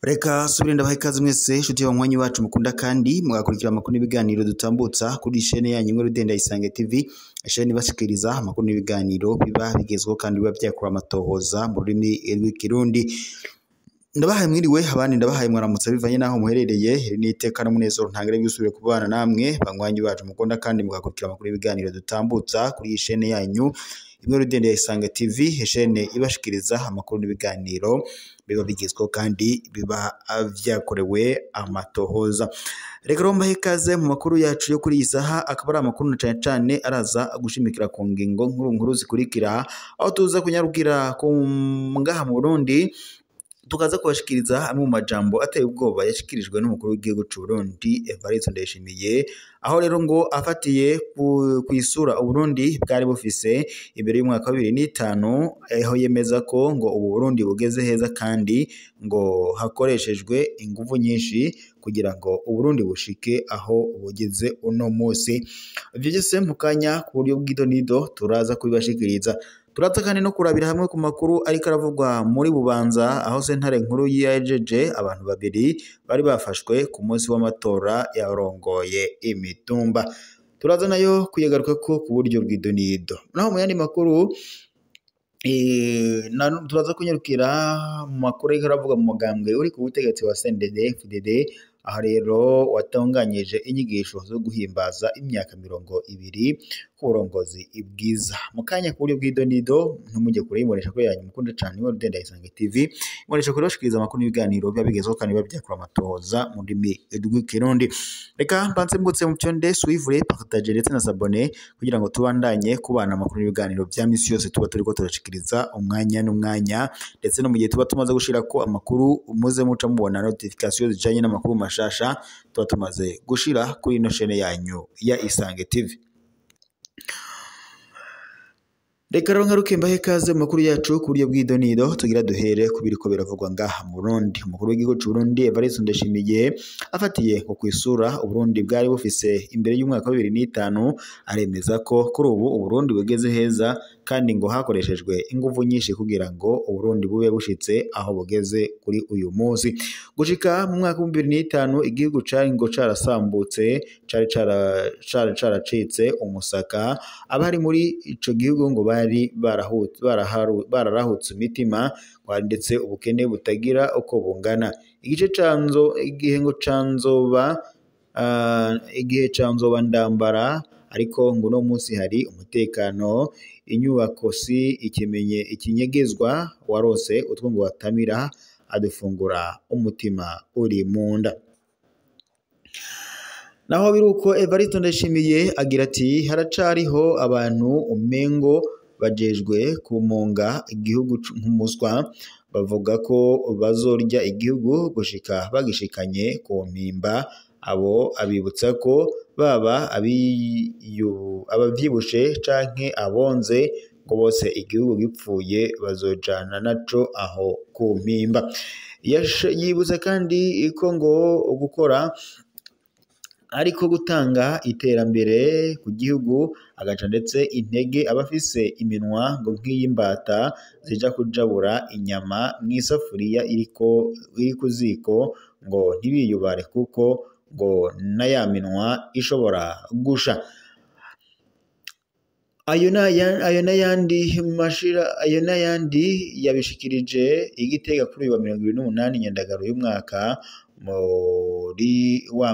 Reka subire ndabaha ikaze mwese inshuti y'abanywanyi bacu mukunda kandi mugakurikira amakuru n'ibiganiro dutambutsa kuri chaîne yanyu Inkuru Ndende ya Isange TV, chaîne ibashikiriza amakuru n'ibiganiro biba bigezweho kandi biba byakura amatohoza mu rurimi rw'ikirundi. Ndabahaye mwiriwe abandi ndabahaye mwaramutse bivanye naho muherereye, n'iteka n'umunezero ntangire gusubire kubana namwe banywanyi bacu mukunda kandi mugakurikira amakuru n'ibiganiro dutambutsa kuri chaîne yanyu Inkuru Ndende ya Isange TV, chaîne ibashikiriza amakuru n'ibiganiro biba bigezweho kandi biba vyakorewe amatohoza. Reka rero mbahe ikaze mu makuru yacu yo kuri iyi saha, akaba ari amakuru na cane cane araza gushimikira ku ngingo nkuru zikurikira, aho tuza kunyarukira ku ngaha mu Burundi tukaza kubashikiriza amwe mu majambo ateye ubwoba yashikirijwe n'umukuru w'igihugu c'u Burundi Evariste Ndayishimiye, aho rero ngo afatiye kwisura Uburundi bwari bufise imbere y'umwaka wa 2005, aho yemeza ko ngo ubu Burundi bugeze heza kandi ngo hakoreshejwe inguvu nyinshi kugira ngo Uburundi bushike aho bugeze uno munsi. Ivyo byose mu kanya ku buryo bw'idonido turaza kubibashikiriza. Turaza kandi no kurabira hamwe ku makuru ariko aravugwa muri Bubanza, aho sentare nkuru yajeje abantu babiri bari bafashwe ku munsi w'amatora yarongoye imitumba. Turaza nayo kuyagaruka ko ku buryo bw'idonido. Naho mu yandi makuru turaza kunyarukira mu makuru ariko aravugwa mu mugambwe uri ku butegetsi wa CNDD-FDD, aho rero watanganyije inyigisho zo guhimbaza imyaka 20 ku burongozi bwiza. Mu kanya ku buryo bw'idonido ntumujye kure y'imoresha ko yanyu mukunda cyane Inkuru Ndende ya Isange TV, imoresha kure bashikiriza amakuru n'ibiganiro biba bigezweho kandi biba byakura amatohoza mu ndimi rw'ikirundi. Reka mbanze mbutse mu cyonde suivre partager ndetse na s'abonner kugira ngo tubandanye kubana amakuru n'ibiganiro bya misi yose tuba turiko turashikiriza umwanya n'umwanya, ndetse no mu gihe tuba tumaze gushira ko amakuru muze muca mubona notification zijanye n'amakuru mashasha tuba tumaze gushira kuri ino chaîne yanyu ya Isange TV. Reka rero ngaruke mbahe ikaze mu makuru yacu ku buryo bw'idonido, tugira duhere ku biriko biravugwa ngaha mu Burundi. Umukuru w'igihugu c'u Burundi Evariste Ndayishimiye afatiye ku kwisura Uburundi bwari bufise imbere y'umwaka wa 2005, aremeza ko kuri ubu Uburundi bugeze heza kandi ngo hakoreshejwe inguvu nyinshi kugira ngo Uburundi bube bushitse aho bugeze kuri uyu munsi. Gushika mu mwaka wa 2005 igihugu cari ngo carasambutse, cari caracitse umusaka, abari muri ico gihugu ngo bari bararahutse imitima, ndetse ubukene butagira uko bungana. Igihe canzoba ndambara, ariko ngo no munsi hari umutekano, inyubako si ikinyegezwa, warose utwo ngo watamira adufungura umutima uri munda. Naho biruko Evariste Ndayishimiye agira ati haracariho abantu umengo bajejwe kumunga igihugu nk'umuswa, bavuga ko bazorya igihugu gushika bagishikanye ku mpimba. Abo abibutsa ko baba abavyibushe canke abonze ngo bose igihugu gipfuye bazojana naco aho ku mpimba. Yibutsa kandi ko ngo gukora ariko gutanga iterambere ku gihugu, agaca ndetse intege abafise iminwa ngo nk'iyimbata zija kujabura inyama mw'isafuriya iri ku ziko, ngo ntibiyubare kuko ngo na ya minwa ishobora gusha. Ayo n'ayandi yabishikirije igitega kuri wa 28 Nyandagaro y'umwaka muri wa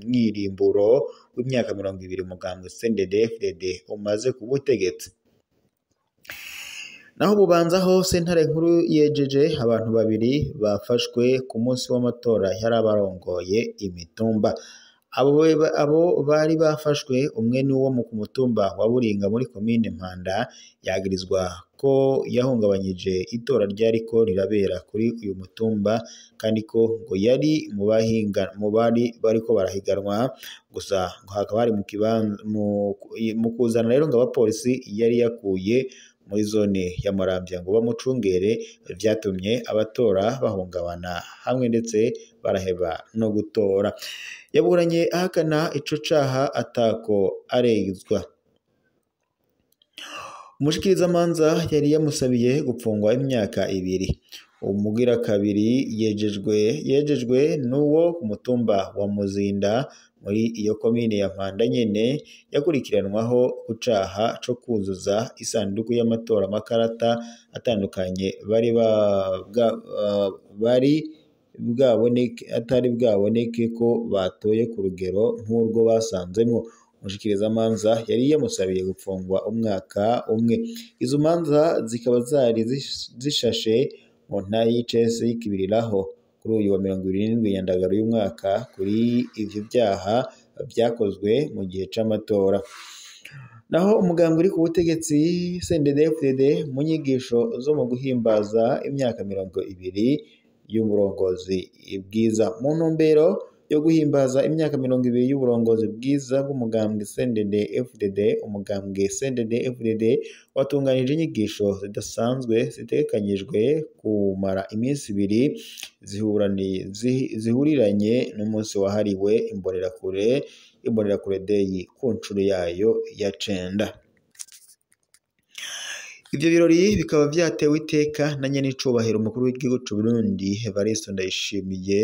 mwirimburo w'imyaka 20 umugambwe CNDD-FDD umaze ku butegetsi. Naho Bubanza ho sentare nkuru yejeje abantu babiri bafashwe ku munsi w'amatora yarabarongoye imitumba. Abo bari bafashwe, umwe ni wo ku mutumba wa Buringa muri komine Mpanda, yagirizwa ko yahungabanyije itora ryariko rirabera kuri uyu mutumba, kandi ko ngo yari mu bari bariko barahiganwa. Gusa ngo hakaba hari mu kuzana rero ngo abapolisi yari yakuye muri zone ya Maramvya ngo bamucungere vyatumye abatora bahungabana hamwe ndetse baraheba no gutora. Yaburanye ahakana ico caha atako aregezwa. Umushikirizamanza yari yamusabiye gupfungwa imyaka 2. Umugira kabiri yejejwe n'uwo ku mutumba wa Muzinda muri iyo komine ya Mpanda nyene yakurikiranwaho gucaha co kuzuza isanduku y'amatora amakarata atandukanye atari bwaboneke ko batoye ku rugero nk'urwo basanzemwo. Umushikirizamanza yari yamusabiye gupfungwa umwaka umwe. Izo manza zikaba zari zishashe mu ntara y'Icese y'Ikibiriraho kuri uyu wa 27 Nyandagaro y'umwaka kuri ivyo vyaha vyakozwe mu gihe c'amatora. Naho umugambwe uri ku butegetsi CNDD-FDD mu nyigisho zo mu guhimbaza imyaka 20 y'uburongozi bwiza. Mu ntumbero yo guhimbaza imyaka 20 y'uburongozi bwiza bw'umugambwe CNDD-FDD, umugambwe CNDD-FDD watunganije inyigisho zidasanzwe zitekanyijwe kumara iminsi 2 zihuriranye n'umunsi wahariwe imbonerakure Day ku ncuro yayo ya 9. Ivyo birori bikaba vyatewe iteka na nyenicubahiro umukuru w'igihugu c'u Burundi Evariste Ndayishimiye,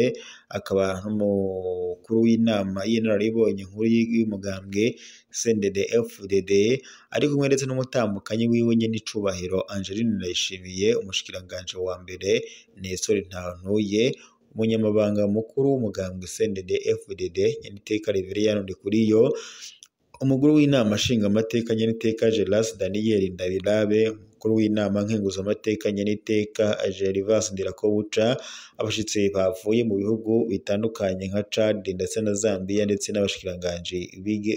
akaba n'umukuru w'inama y'inararibonye nkuru y'umugambwe CNDD-FDD, ari kumwe ndetse n'umutambukanyi wiwe nyenicubahiro Angeline Ndayishimiye, umushikiranganje wa mbere Nestor Ntantuye, umunyamabanga mukuru w'umugambwe CNDD-FDD nyeniteka Reverien Ndikuriyo, umukuru w'inama nshinga amateka nyeniteka Geras Daniel Ndabirabe, umukuru w'inama nkenguzamateka nyeniteka Gervas Ndirakobuca, abashitsi bavuye mu bihugu bitandukanye nka Chad ndetse na Zambia ndetse n'abashikiranganje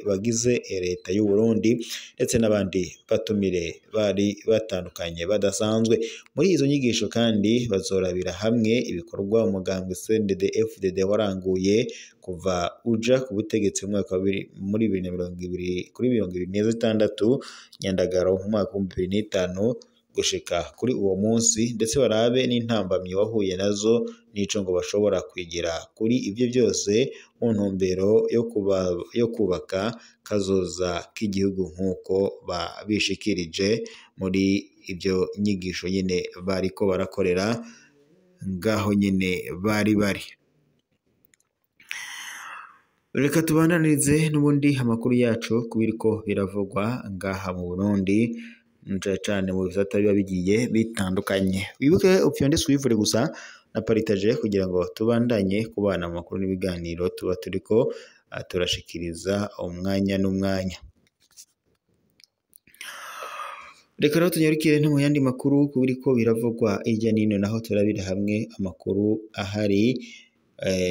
bagize leta y'u Burundi ndetse n'abandi batumire bari batandukanye badasanzwe. Muri izo nyigisho kandi bazorabira hamwe ibikorwa umugambwe CNDD-FDD waranguye kuva uja ku butegetsi mu mwaka muri 2020 kuri 2026 Nyandagaro mu mwaka wa 2005 gushika kuri uwo munsi, ndetse barabe n'intambamyi wahuye nazo n'ico ngo bashobora kwigira kuri ivyo byose mu ntumbero yo kubaka kazoza k'igihugu nk'uko babishikirije muri ivyo nyigisho nyene bariko barakorera ngaho nyene bari. Reka tubandanirize n'ubundi amakuru yacu kubiriko biravugwa ngaha mu Burundi cane mu bisata biba bigiye bitandukanye. Wibuke upyonde swivure gusa na partage kugira ngo tubandanye kubana mu makuru n'ibiganiro tuba turiko turashikiriza umwanya n'umwanya. Reka rero tunyarukire no mu yandi makuru kubiriko biravugwa irya nino, naho turabira hamwe amakuru ahari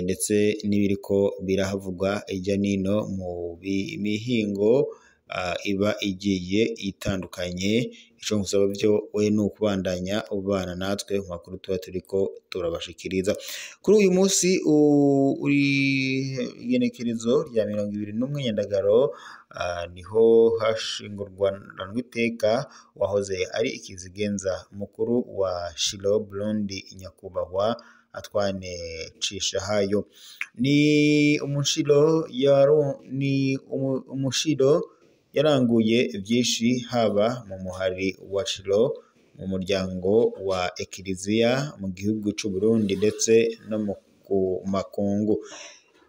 ndetse n'ibiriko birahavugwa irya nino mu mihingo iba igiye itandukanye. Ico ngusaba byo we n'ukubandanya ubana natwe mu makuru tuba turiko turabashikiriza. Kuri uyu munsi uri igenekerezo rya 21 Nyandagaro niho hashingurwa iteka wahoze ari ikizigenza mukuru wa Shilo Burundi Nyakubahwa Antoine Cishahayo. Ni umushiro yaranguye vyinshi haba mu muhari wa Shilo, mu muryango wa Ekiriziya mu gihugu c'u Burundi ndetse no mu makungu.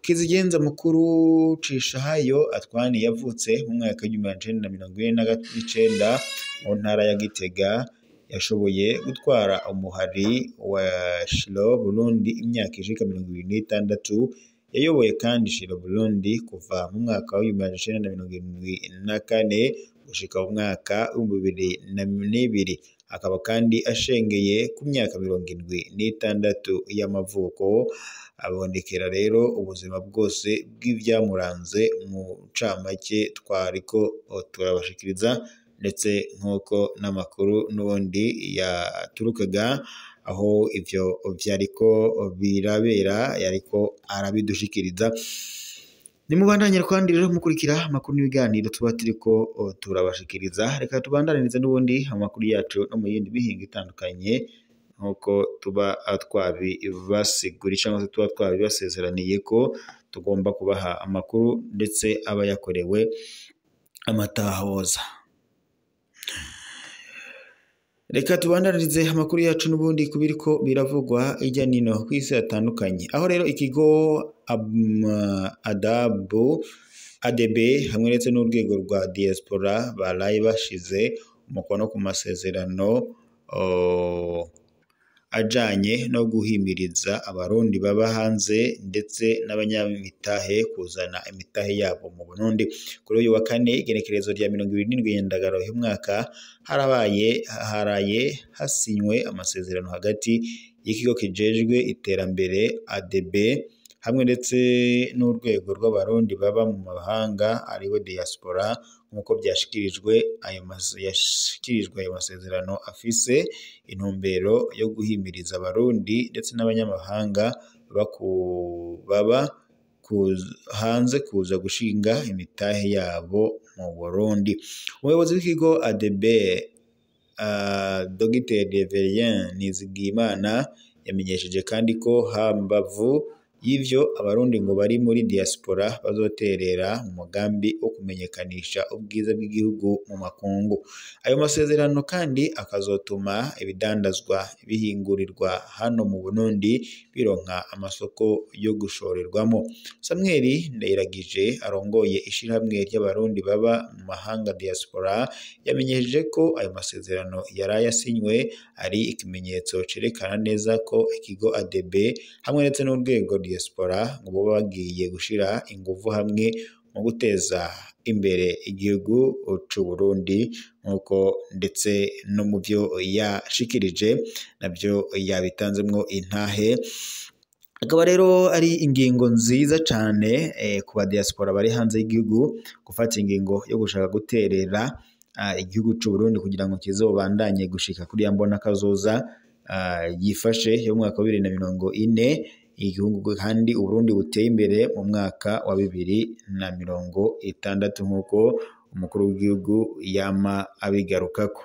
Kizigenza mukuru Cishahayo Antoine yavutse mu mwaka wa 1949 mu ntara ya Gitega. Yashoboye gutwara umuhari wa Shilo Burundi imyaka ishika 26. Yayoboye kandi Shilo Burundi kuva mu mwaka wa 1974 gushika mu mwaka wa 2002. Akaba kandi ashengeye ku myaka 76 y'amavuko. Abonekera rero ubuzima bwose bw'ivyamuranze mu camake twariko turabashikiriza, ndetse nk'uko n'amakuru n'ubundi yaturukaga aho ivyo vyariko birabera yariko arabidushikiriza. nimubandanye kandi rero mukurikira amakuru n'ibiganiro tuba turiko turabashikiriza. Reka tubandanirize n'ubundi amakuru yacu no mu yindi mihingo itandukanye nkuko tuba twabibasigurira cyangwa se tuba twabibasezeraniye ko tugomba kubaha amakuru ndetse aba yakorewe amatahoza. Reka tubandanirize amakuru yacu n'ubundi kubiriko biravugwa ijya nino kw'isi yatandukanye, aho rero ikigo ADB hamwe ndetse n'urwego rwa diaspora baraye bashize umukono ku masezerano ajanye no guhimiriza abarundi baba hanze ndetse n'abanyamitahe kuzana imitahe yabo mu Burundi. Kuri uyu wa kane igenekerezo rya 27 Ndagaro uyu mwaka haraye hasinywe amasezerano hagati y'ikigo kijejwe iterambere ADB hamwe ndetse n'urwego rw'abarundi baba mu mahanga ariwe diaspora nk'uko byashikirijwe ayo masezerano afise intumbero yo guhimiriza abarundi ndetse n'abanyamahanga baba hanze kuza gushinga imitahe yabo mu Burundi. Umuyobozi w'ikigo ADB Dr Reverien Nizigiyimana yamenyesheje kandi ko hambavu y'ivyo abarundi ngo bari muri diaspora bazoterera mu mugambi wo kumenyekanisha ubwiza bw'igihugu mu makungu. Ayo masezerano kandi akazotuma ibidandazwa bihingurirwa hano mu Burundi bironka amasoko yo gushorerwamo. Samuel Ndayiragije arongoye ishirahamwe ry'abarundi baba mu mahanga diaspora yamenyesheje ko ayo masezerano yaraye asinywe ari ikimenyetso cerekana neza ko ikigo ADB hamwe ndetse n'urwego diaspora ngo baba bagiye gushira ingufu hamwe mu guteza imbere igihugu c'u Burundi nkuko ndetse no mu byo yashikirije nabyo yabitanzemwo intahe. Akaba rero ari ingingo nziza cyane ku ba diaspora bari hanze y'igihugu gufata ingingo yo gushaka guterera igihugu c'u Burundi kugira ngo kizobandanye gushika kuri yambona kazoza yifashe yo mwaka wa 2040 igihugu kandi Uburundi buteye imbere mu mwaka wa 2060 nk'uko umukuru w'igihugu yama abigarukako.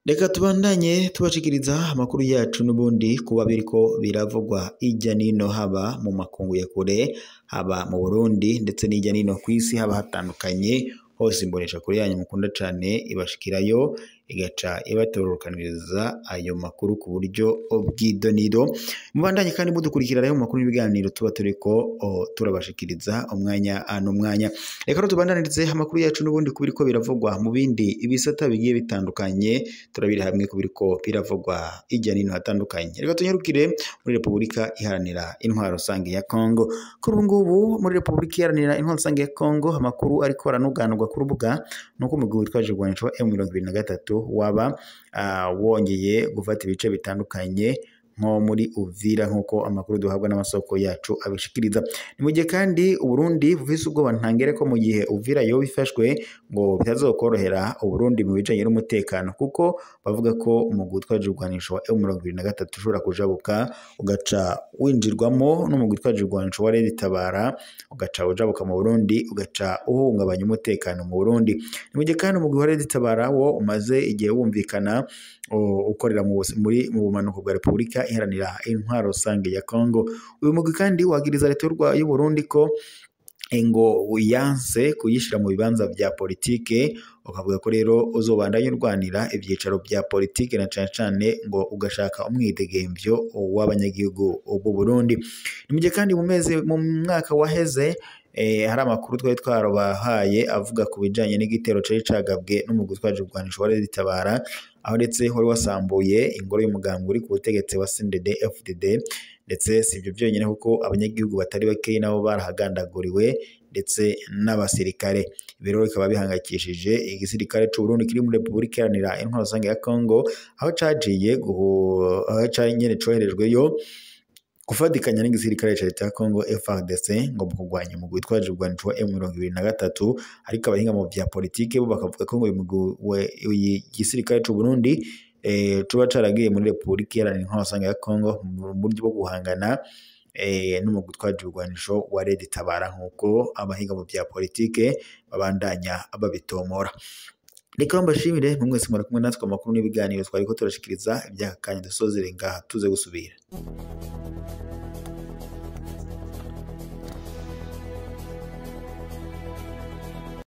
Reka tubandanye tubashikiriza amakuru yacu n'ubundi kuba biriko biravugwa ijya nino haba mu makungu ya kure haba mu Burundi ndetse n'ijya nino kw'isi haba hatandukanye hose imbonesha kuri yanyu mukunda cane ibashikirayo igaca ibatororokaniriza ayo makuru ku buryo bw'idoniro. Mubandanye kandi mudukurikira rero mu makuru y'ibiganiro tuba turiko turabashikiriza umwanya n'umwanya. Reka rero tubandanirize amakuru yacu n'ubundi kubiriko biravugwa mu bindi ibisata bigiye bitandukanye turabira hamwe kubiriko biravugwa ijya nino hatandukanye. Reka tunyarukire muri Repubulika Iharanira Intwaro Rusange ya Kongo. Kuri ubu ngubu muri Repubulika Iharanira Intwaro Rusange ya Kongo amakuru ariko aranuganurwa ku rubuga nuko umugwi witwaje Rwanisho M23 waba wongeye gufata ibice bitandukanye nko muri Uvira nkuko amakuru duhabwa n'amasoko yacu abishikiriza. Ni mu gihe kandi Uburundi bufise ubwoba ntangere ko mu gihe Uvira yo bifashwe ngo bitazokorohera Uburundi mu bijanye n'umutekano kuko bavuga ko umugwi witwaje Rwanisho wa M23 ushobora kujabuka ugaca winjirwamo n'umugwi witwaje Rwanisho wa Red Tabara ugaca ujabuka mu Burundi ugaca uhungabanya umutekano mu Burundi. Ni mu gihe kandi umugwi wa Red Tabara wo umaze igihe wumvikana ukorera mu bumanuko bwa Repubulika Iharanira Intwaro Rusange ya Kongo. Uyu mugwi kandi wagiriza leta y'u Burundi ko ngo yanse kuyishira mu bibanza vya politike, ukavuga ko rero uzobandanya urwanira ivyicaro vya politike na cane cane ngo ugashaka umwidegemvyo w'abanyagihugu b'u Burundi. Ni mu gihe kandi mu mwaka waheze hari amakuru twari twarobahaye avuga ku bijanye n'igitero cari cagabwe n'umugwi witwaje Rwanisho wa Red Tabara aho ndetse wari wasambuye ingoro y'umugambwe uri ku butegetsi wa CNDD FDD ndetse sivyo byonyine kuko abanyagihugu batari bake nabo barahagandaguriwe ndetse n'abasirikare. Ibiro bikaba bihangayikishije igisirikare c'u Burundi kiri muri Repubulika Iharanira Intwaro Rusange ya Kongo aho cagiye nyene coherejweyo kufatikanya n'igisirikare ca leta ya Kongo FARDC ngo mu kurwanya umugwi witwaje Rwanisho M23 ariko abahinga mu vya politike bo bakavuga ko ngo igisirikare c'u Burundi tuba caragiye muri Repubulika Iharanira Intwaro Rusange ya Kongo mu buryo bwo guhangana n'umugwi utwaje ibigwanisho wa Red Tabara nk'uko abahinga mu vya politike babandanya babitomora. Reka mbashimire mwese mwari kumwe natwe amakuru n'ibiganiro twariko turashikiriza iby'aka kanya dusozere ngaha tuze gusubira.